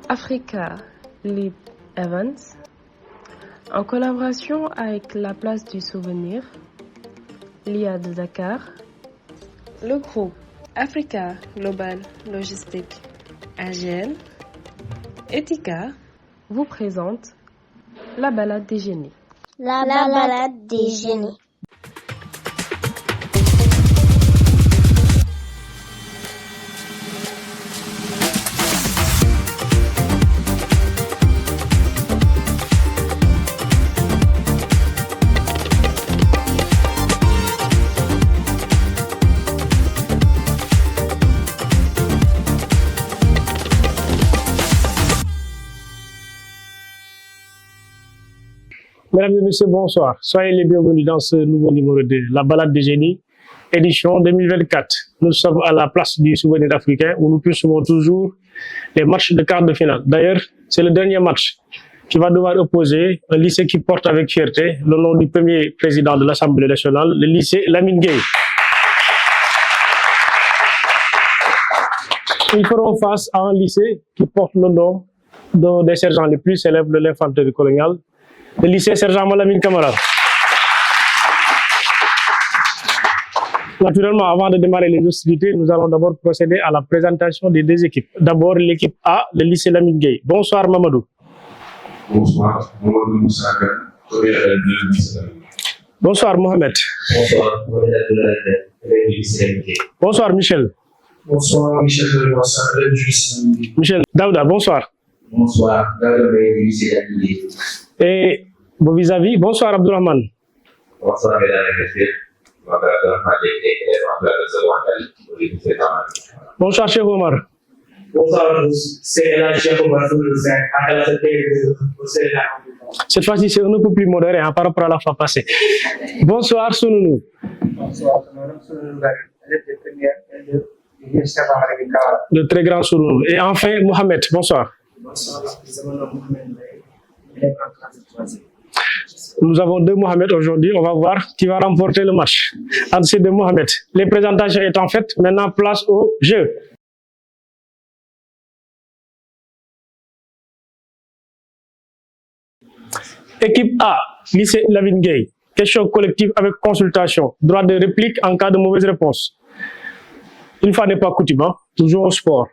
Africa Leap Events, en collaboration avec la Place du Souvenir, l'IA de Dakar, le groupe Africa Global Logistique AGL, Etika, vous présente la balade des génies. La balade des génies. Mesdames et messieurs, bonsoir. Soyez les bienvenus dans ce nouveau numéro de La Balade des Génies, édition 2024. Nous sommes à la place du Souvenir africain où nous poursuivons toujours les matchs de quart de finale. D'ailleurs, c'est le dernier match qui va devoir opposer un lycée qui porte avec fierté le nom du premier président de l'Assemblée nationale, le lycée Lamine Gueye. Ils feront face à un lycée qui porte le nom d'un des sergents les plus célèbres de l'infanterie coloniale, le lycée Sergent Malamine Camara. Naturellement, avant de démarrer les hostilités, nous allons d'abord procéder à la présentation des deux équipes. D'abord, l'équipe A, le lycée Lamine Gueye. Bonsoir Mamadou. Bonsoir, Mamadou Moussa. Bonsoir Mohamed. Bonsoir, Bonsoir Michel. Bonsoir, Michel de Michel Daouda, bonsoir. Bonsoir, Daouda du lycée Lamine Gueye. Et vos vis-à-vis, bonsoir Abdourahmane. Bonsoir, mesdames et messieurs. Bonsoir Cheikh Omar. Bonsoir, c'est la Cheikh Omar. Cette fois-ci, c'est un peu plus modéré par rapport à la fois passée. Bonsoir Sounou. Bonsoir, le très grand Sounou. Et enfin, Mohamed, bonsoir. Bonsoir, nous avons deux Mohamed aujourd'hui. On va voir qui va remporter le match entre ces deux Mohamed. Les présentations étant faites, maintenant place au jeu. Équipe A, lycée Lamine Gueye. Question collective avec consultation. Droit de réplique en cas de mauvaise réponse. Une fois n'est pas coutume, toujours au sport.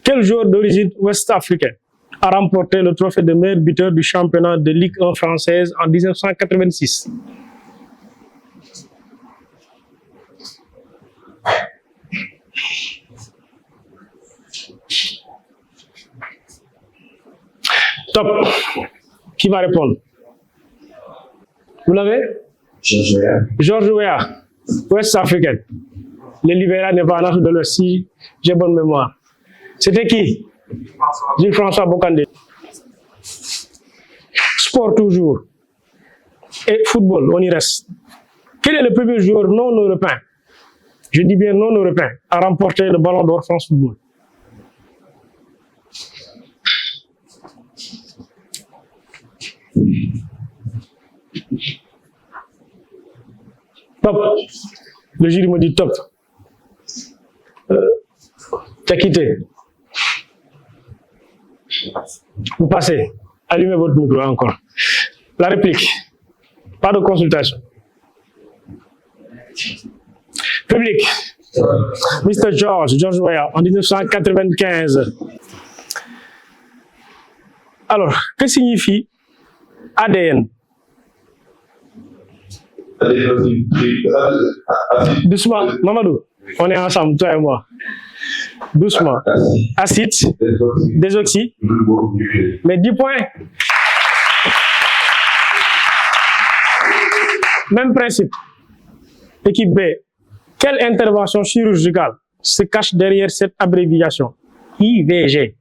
Quel joueur d'origine ouest-africaine a remporté le trophée de meilleur buteur du championnat de Ligue 1 française en 1986? Top. Qui va répondre? Vous l'avez? Georges Weah, ouest-africaine. Le Libéral n'est pas en Afrique de l'Ouest, si j'ai bonne mémoire. C'était qui? Gilles-François Bocandé. Sport toujours. Et football, on y reste. Quel est le premier joueur non européen, je dis bien non européen, à remporter le ballon d'or France Football? Top. Le jury me dit top. T'as quitté. Vous passez. Allumez votre micro encore. La réplique. Pas de consultation. Public. Mr. George Weah, en 1995. Alors, que signifie ADN? Doucement, Mamadou. On est ensemble, toi et moi. Doucement. Acide, désoxy. Mais 10 points. Même principe. Équipe B. Quelle intervention chirurgicale se cache derrière cette abréviation? IVG.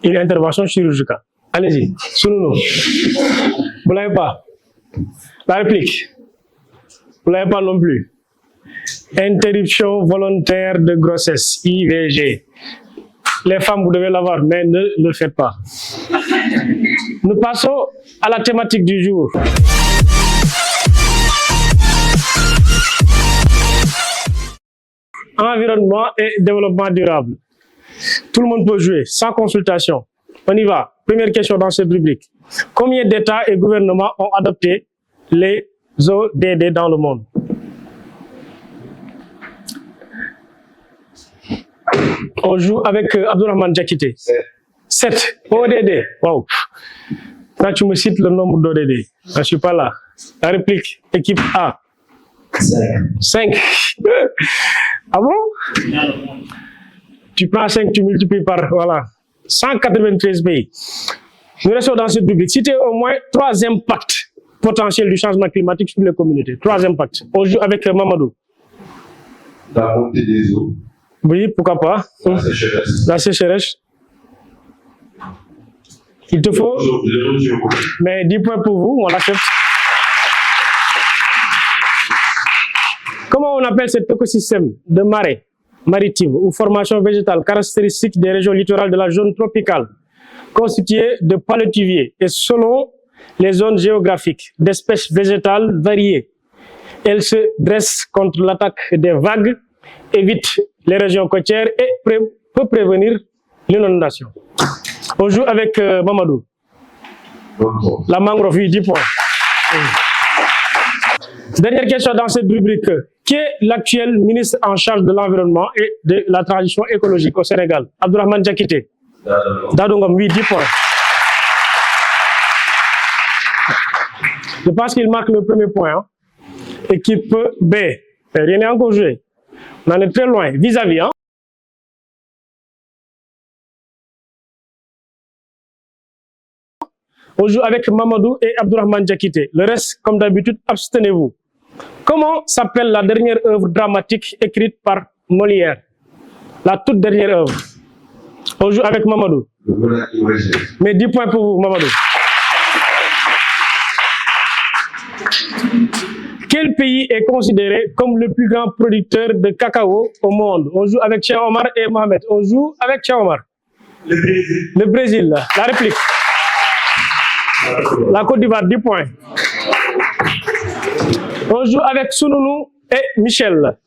Une intervention chirurgicale. Allez-y, souvenez-nous. Vous ne l'avez pas? La réplique. Vous ne l'avez pas non plus? Interruption volontaire de grossesse, IVG. Les femmes, vous devez l'avoir, mais ne le faites pas. Nous passons à la thématique du jour. Environnement et développement durable. Tout le monde peut jouer, sans consultation. On y va. Première question dans cette rubrique. Combien d'États et gouvernements ont adopté les ODD dans le monde? On joue avec Abdourahmane Diakité. 7. ODD. Wow. Là, tu me cites le nombre d'ODD. Je ne suis pas là. La réplique, équipe A. 5. Ah bon? Tu prends 5, tu multiplies par, voilà, 193 pays. Nous restons dans cette rubrique. Citez au moins 3 impacts potentiels du changement climatique sur les communautés. 3 impacts. On joue avec Mamadou. La montée des eaux. Oui, pourquoi pas? La sécheresse. La sécheresse. Il te faut, L'érosion. mais 10 points pour vous, on l'accepte. Comment on appelle cet écosystème de marais maritimes ou formation végétale caractéristique des régions littorales de la zone tropicale, constituée de palétuviers et selon les zones géographiques d'espèces végétales variées? Elle se dresse contre l'attaque des vagues, évite les régions côtières et peut prévenir l'inondation. On joue avec Mamadou. La mangrove, oui, 10 points. Dernière question dans cette rubrique. Qui est l'actuel ministre en charge de l'environnement et de la transition écologique au Sénégal? Abdourahmane Diakité. Dadongom, oui, 10 points. Je pense qu'il marque le premier point. Hein. Équipe B. Rien n'est encore joué. On en est très loin. Vis-à-vis. Hein. On joue avec Mamadou et Abdourahmane Diakité. Le reste, comme d'habitude, abstenez-vous. Comment s'appelle la dernière œuvre dramatique écrite par Molière? La toute dernière œuvre. On joue avec Mamadou. Mais 10 points pour vous, Mamadou. Quel pays est considéré comme le plus grand producteur de cacao au monde? On joue avec Cheikh Omar et Mohamed. On joue avec Cheikh Omar. Le Brésil. Le Brésil, la réplique. La Côte d'Ivoire, 10 points. On joue avec Sounoulou et Michel.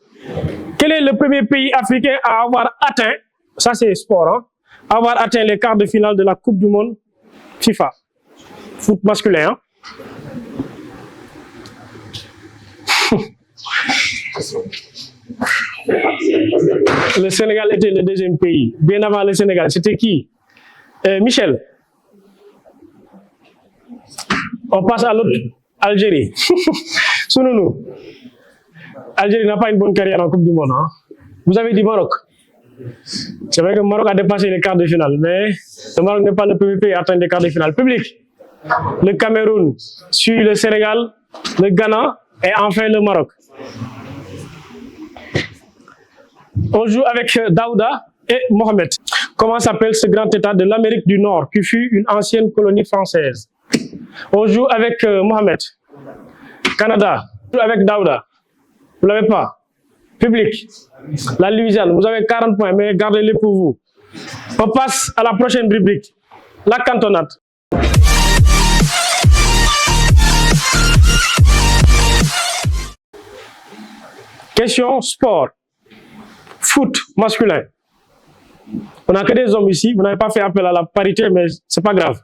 Quel est le premier pays africain à avoir atteint, ça c'est sport, hein, avoir atteint les quarts de finale de la Coupe du Monde FIFA, foot masculin? Hein? Le Sénégal était le deuxième pays. Bien avant le Sénégal, c'était qui? Michel. On passe à l'autre, Algérie. Sounoulou. Algérie n'a pas une bonne carrière en Coupe du Monde. Hein? Vous avez dit Maroc. C'est vrai que le Maroc a dépassé les quarts de finale, mais le Maroc n'est pas le premier pays à atteindre les quarts de finale. Public. Le Cameroun suit le Sénégal, le Ghana et enfin le Maroc. On joue avec Daouda et Mohamed. Comment s'appelle ce grand État de l'Amérique du Nord qui fut une ancienne colonie française? On joue avec Mohamed. Canada. On joue avec Daouda. Vous ne l'avez pas? Public. La Louisiane. Vous avez 40 points, mais gardez-les pour vous. On passe à la prochaine rubrique. La cantonade. Question sport. Foot masculin. On n'a que des hommes ici. Vous n'avez pas fait appel à la parité, mais ce n'est pas grave.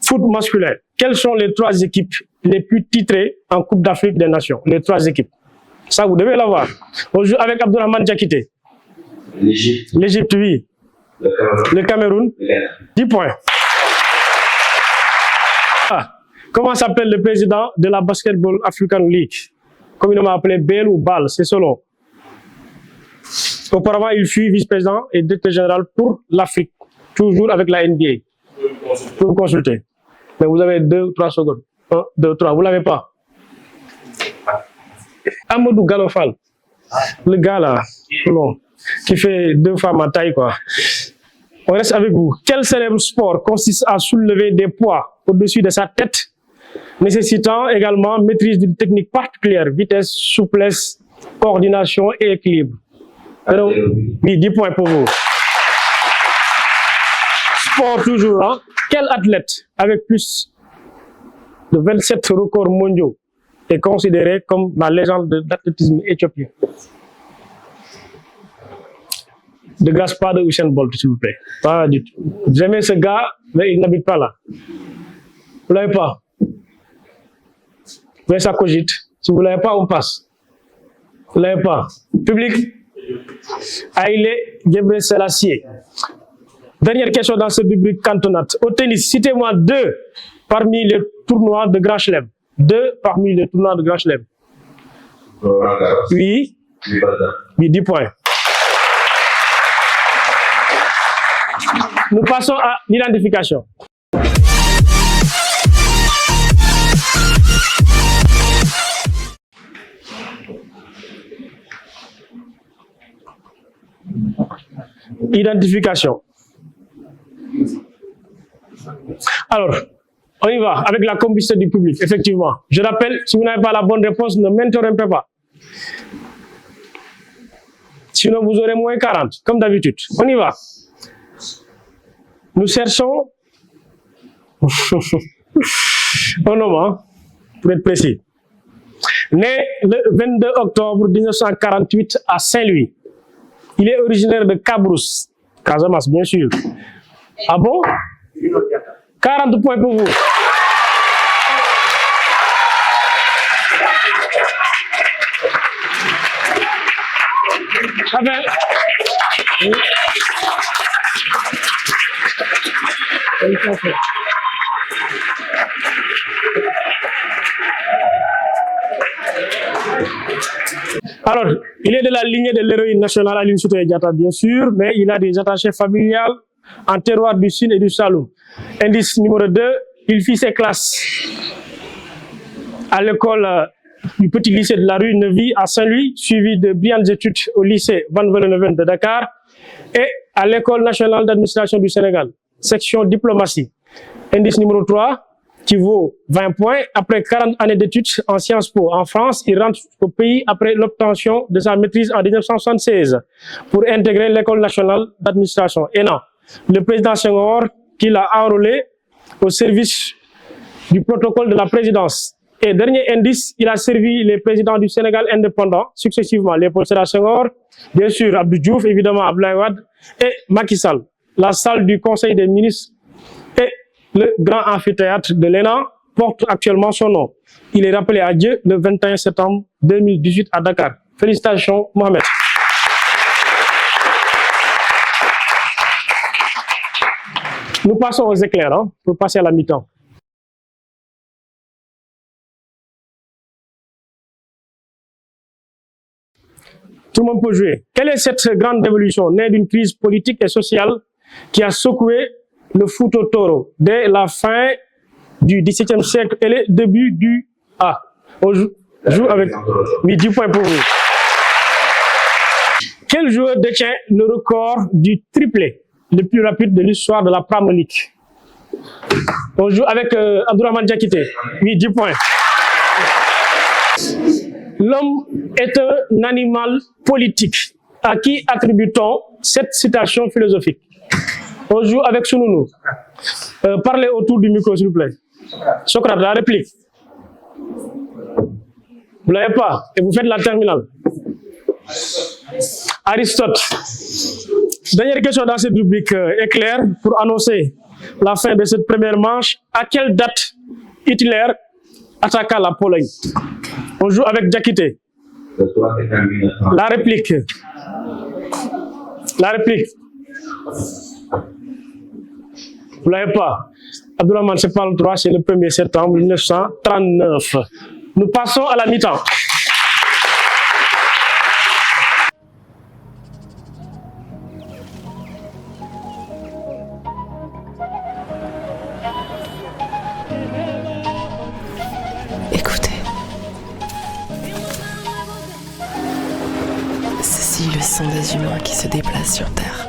Foot masculin. Quelles sont les 3 équipes les plus titrées en Coupe d'Afrique des Nations? Les 3 équipes. Ça, vous devez l'avoir. On joue avec Abdourahmane Diakité. L'Égypte. L'Égypte, oui. Le Cameroun. 10 points. Ah. Comment s'appelle le président de la Basketball African League? Communément appelé BEL ou BAL, c'est selon. Auparavant, il fut vice-président et directeur général pour l'Afrique. Toujours avec la NBA. Pour consulter. Mais vous avez 2 ou 3 secondes. 1, 2, 3. Vous ne l'avez pas. Amadou Galofal. Le gars là. Bon, qui fait 2 fois ma taille, quoi. On reste avec vous. Quel célèbre sport consiste à soulever des poids au-dessus de sa tête, nécessitant également maîtrise d'une technique particulière, vitesse, souplesse, coordination et équilibre? Alors, oui, 10 points pour vous. Sport toujours, hein? Quel athlète avec plus de 27 records mondiaux est considéré comme la légende de l'athlétisme éthiopien? de grâce, pas de Usain Bolt, s'il vous plaît. Pas du tout. J'aimais ce gars, mais il n'habite pas là. Vous l'avez pas? Mais ça cogite. Si vous l'avez pas, on passe. Vous l'avez pas? Public? Haïlé Gebre Selassie. Dernière question dans ce rubrique cantonate. Au tennis, citez-moi 2 parmi les tournois de Grand Chelem. 2 parmi les tournois de Grand Chelem. Roland Garros. Oui. Wimbledon. Oui, 10 points. Nous passons à l'identification. Identification. Alors, on y va avec la complicité du public, effectivement. Je rappelle, si vous n'avez pas la bonne réponse, ne m'interrompez pas. Sinon, vous aurez moins 40, comme d'habitude. On y va. Nous cherchons un homme, hein, pour être précis. Né le 22 octobre 1948 à Saint-Louis. Il est originaire de Cabrousse, Casamance, bien sûr. Ah bon? 40 points pour vous. Ah ben. Alors, il est de la lignée de l'héroïne nationale Aline Sitoé Diatta, bien sûr, mais il a des attachés familiales en terroir du Sine et du Saloum. Indice numéro 2, il fit ses classes à l'école du petit lycée de la rue Neuvy à Saint-Louis, suivi de brillantes études au lycée Van Vollenhoven de Dakar et à l'école nationale d'administration du Sénégal, section diplomatie. Indice numéro 3, qui vaut 20 points. Après 40 années d'études en Sciences Po en France, il rentre au pays après l'obtention de sa maîtrise en 1976 pour intégrer l'école nationale d'administration. Et non, le président Senghor qui l'a enrôlé au service du protocole de la présidence. Et dernier indice, il a servi les présidents du Sénégal indépendant, successivement Léopold Sédar Senghor, bien sûr Abdou Diouf, évidemment Abdoulaye Wade et Macky Sall. La salle du Conseil des ministres et le grand amphithéâtre de l'ENA porte actuellement son nom. Il est rappelé à Dieu le 21 septembre 2018 à Dakar. Félicitations, Mohamed. Nous passons aux éclairs, hein, pour passer à la mi-temps. Tout le monde peut jouer. Quelle est cette grande révolution née d'une crise politique et sociale qui a secoué le foot au taureau dès la fin du XVIIe siècle et le début du A? On joue avec 10 points pour vous. Quel joueur détient le record du triplé le plus rapide de l'histoire de la Premier League? On joue avec Abdourahmane Diakité. 10 points. L'homme est un animal politique. À qui attribue-t-on cette citation philosophique? On joue avec Sununu. Parlez autour du micro, s'il vous plaît. Socrate, la réplique. Vous l'avez pas et vous faites la terminale. Aristote. Dernière question dans cette rubrique éclair pour annoncer la fin de cette première manche. À quelle date Hitler attaqua la Pologne? On joue avec Diakité. La réplique. La réplique. Vous l'avez pas. Abdourahmane, c'est pas le 3, c'est le 1er septembre 1939. Nous passons à la mi-temps. Écoutez. Ceci est le son des humains qui se déplacent sur Terre.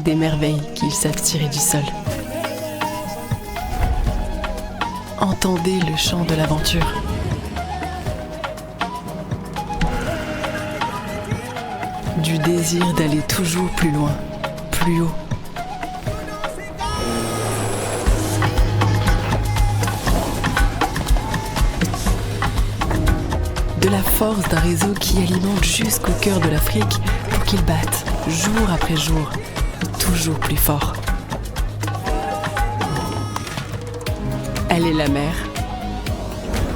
Des merveilles qu'ils savent tirer du sol. Entendez le chant de l'aventure. Du désir d'aller toujours plus loin, plus haut. de la force d'un réseau qui alimente jusqu'au cœur de l'Afrique pour qu'il batte, jour après jour, toujours plus fort. Elle est la mer,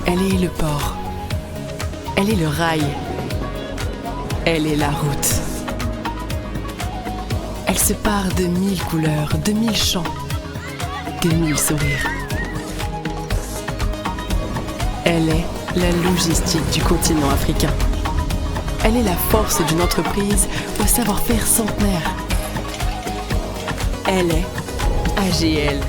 elle est le port, elle est le rail, elle est la route. Elle se part de 1000 couleurs, de 1000 chants, de 1000 sourires. Elle est la logistique du continent africain. Elle est la force d'une entreprise au savoir-faire centenaire. Elle est AGL.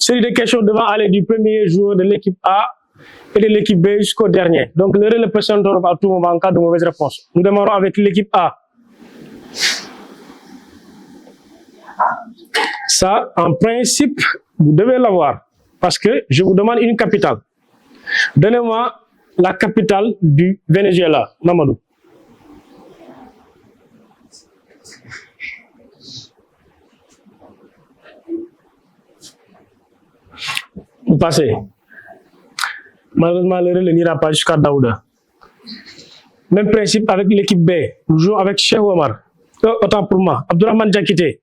Série de questions devant aller du premier joueur de l'équipe A et de l'équipe B jusqu'au dernier. Donc, le relais peut s'interrompre à tout moment en cas de mauvaise réponse. Nous démarrons avec l'équipe A. Ça, en principe, vous devez l'avoir. Parce que je vous demande une capitale. Donnez-moi la capitale du Venezuela, Mamadou. Vous passez. Malheureusement, le relais n'ira pas jusqu'à Daouda. Même principe avec l'équipe B. Nous jouons avec Cheikh Omar. Autant pour moi. Abdourahmane Diakité.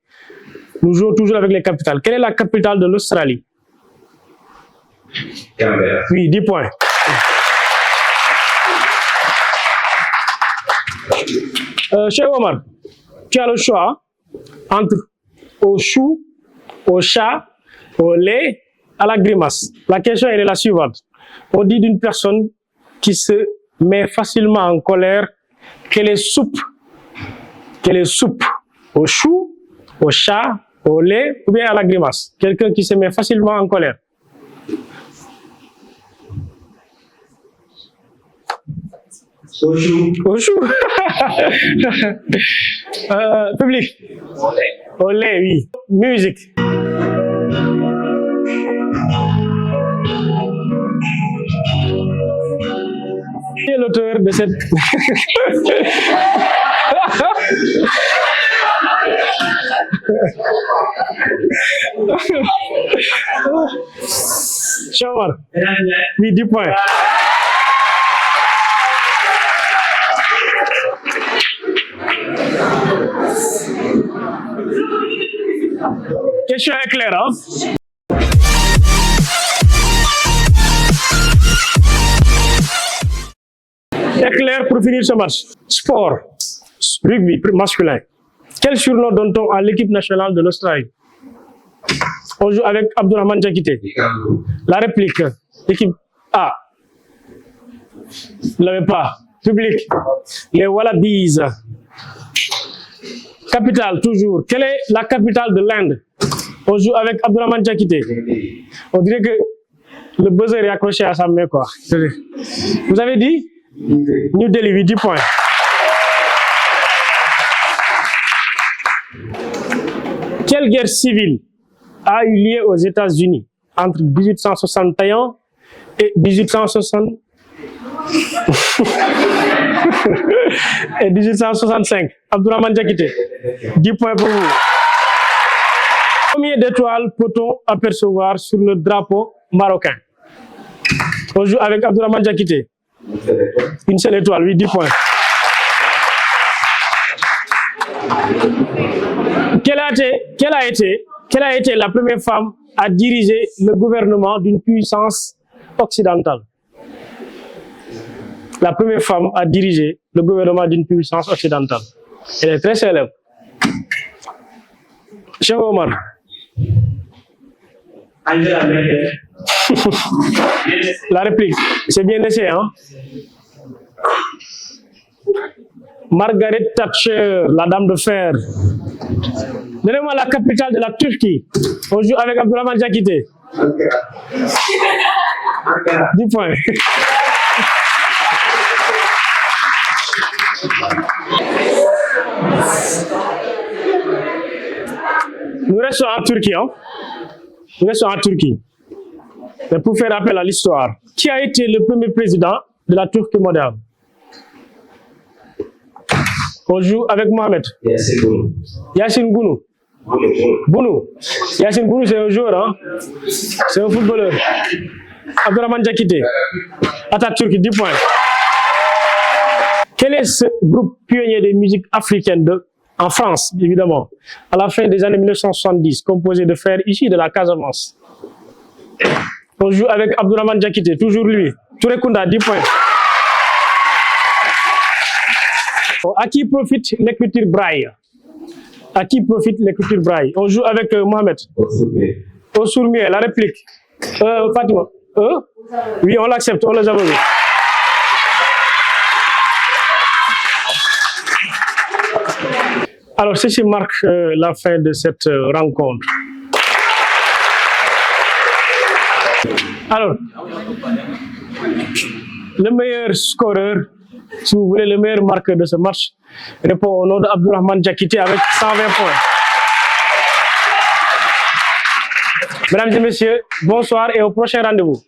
Nous jouons toujours avec les capitales. Quelle est la capitale de l'Australie? Canberra. Oui, 10 points. Cheikh Omar, tu as le choix entre au chou, au chat, au lait, à la grimace. La question est la suivante. On dit d'une personne qui se met facilement en colère qu'elle est soupe. Qu'elle est soupe au chou, au chat, au lait ou bien à la grimace. Quelqu'un qui se met facilement en colère. Au chou. Au chou. Public. Au lait, oui. Musique. Qui est l'auteur de cette... Chamar. Oui, 10 points. Question est claire, hein? C'est clair pour finir ce match. Sport, rugby masculin. Quel surnom donne-t-on à l'équipe nationale de l'Australie? On joue avec Abdourahmane Diakité. La réplique, équipe A. Vous ne l'avez pas. Public, les Wallabies. Capitale, toujours. Quelle est la capitale de l'Inde? On joue avec Abdourahmane Diakité. On dirait que le buzzer est accroché à sa main, quoi. Vous avez dit? New Delhi, 10 points. Quelle guerre civile a eu lieu aux États-Unis entre 1861 et 1860 et 1865? Abdourahmane Diakité, 10 points pour vous. Combien d'étoiles peut-on apercevoir sur le drapeau marocain? On joue avec Abdourahmane Diakité. Une seule étoile, oui, 10 points. Quelle a été la première femme à diriger le gouvernement d'une puissance occidentale? La première femme à diriger le gouvernement d'une puissance occidentale. Elle est très célèbre. Cheikh Omar. Angela Merkel. La réplique, c'est bien essayé, hein? Margaret Thatcher, la dame de fer. Donnez-moi la capitale de la Turquie. On joue avec Abdourahmane Diakité. 10 points. Nous restons en Turquie, hein? Nous restons en Turquie. Mais pour faire appel à l'histoire, qui a été le premier président de la Turquie moderne? On joue avec Mohamed. Yassine Bounou. Yassine Bounou. Bounou. Yassine Bounou, c'est un joueur, hein? C'est un footballeur. Abdourahmane Diakité. Atatürk, 10 points. Quel est ce groupe pionnier de musique africaine en France, évidemment, à la fin des années 1970, composé de frères issus de la Casamance? On joue avec Abdourahmane Diakité, toujours lui. Touré Kunda, 10 points. À qui profite l'écriture braille? À qui profite l'écriture braille? On joue avec Mohamed. Ossourmier, la réplique. Fatima. Oui, on l'accepte, on les a vus. Alors, ceci marque la fin de cette rencontre. Alors, le meilleur scoreur, si vous voulez, le meilleur marqueur de ce match, répond au nom d'Abdourahmane Diakité avec 120 points. Mesdames et messieurs, bonsoir et au prochain rendez-vous.